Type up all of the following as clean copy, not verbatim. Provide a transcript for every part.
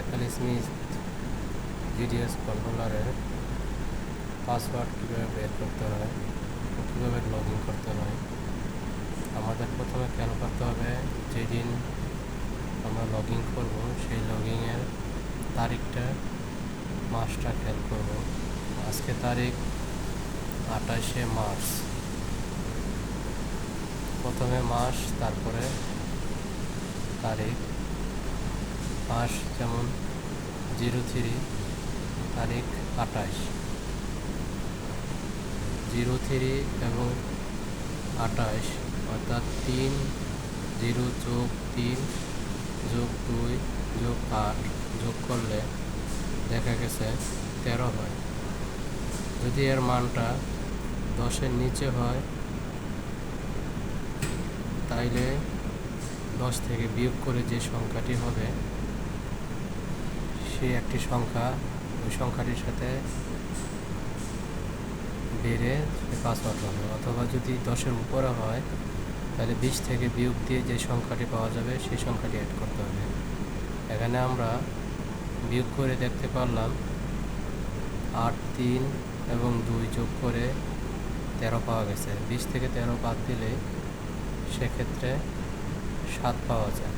FL Smith GDS কন্ট্রোলারের password কীভাবে বের করতে হয়, কীভাবে লগ ইন করতে হয়। আমাদের প্রথমে খেয়াল করতে হবে যেদিন আমরা লগ ইন করবো সেই লগ ইনের তারিখটা, মাসটা খেয়াল করব। আজকে তারিখ 28শে মার্চ। প্রথমে মাস, তারপরে তারিখ। মাস যেমন 03, তারিখ 28। 03 এবং 28 অর্থাৎ 3, 0 যোগ 3 যোগ 2 যোগ 8 যোগ করলে দেখা গেছে 13 হয়। যদি এর মানটা 10-এর নিচে হয় তাইলে 10 থেকে বিয়োগ করে যে সংখ্যাটি হবে সে একটি সংখ্যা, ওই সংখ্যাটির সাথে বেড়ে পাসওয়ার্ড হবে। অথবা যদি 10-এর উপরে হয় তাহলে 20 থেকে বিয়োগ দিয়ে যে সংখ্যাটি পাওয়া যাবে সেই সংখ্যাটি অ্যাড করতে হবে। এখানে আমরা বিয়োগ করে দেখতে পারলাম 8, 3 এবং 2 যোগ করে 13 পাওয়া গেছে। 20 থেকে 13 বাদ দিলে সেক্ষেত্রে 7 পাওয়া যায়।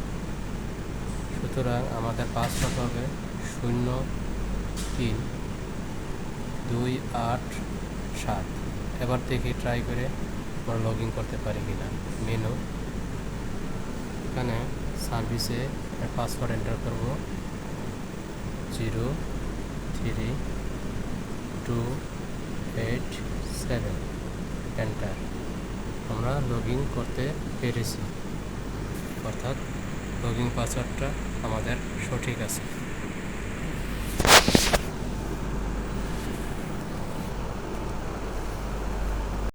সুতরাং আমাদের পাসওয়ার্ড হবে 03287। এবার দেখি ট্রাই করে আমরা লগ ইন করতে পারি কিনা। মেনু, এখানে সার্ভিসে পাসওয়ার্ড এন্টার করব 03287, এন্টার। আমরা লগ ইন করতে পেরেছি, অর্থাৎ লগ ইন পাসওয়ার্ডটা আমাদের সঠিক আছে।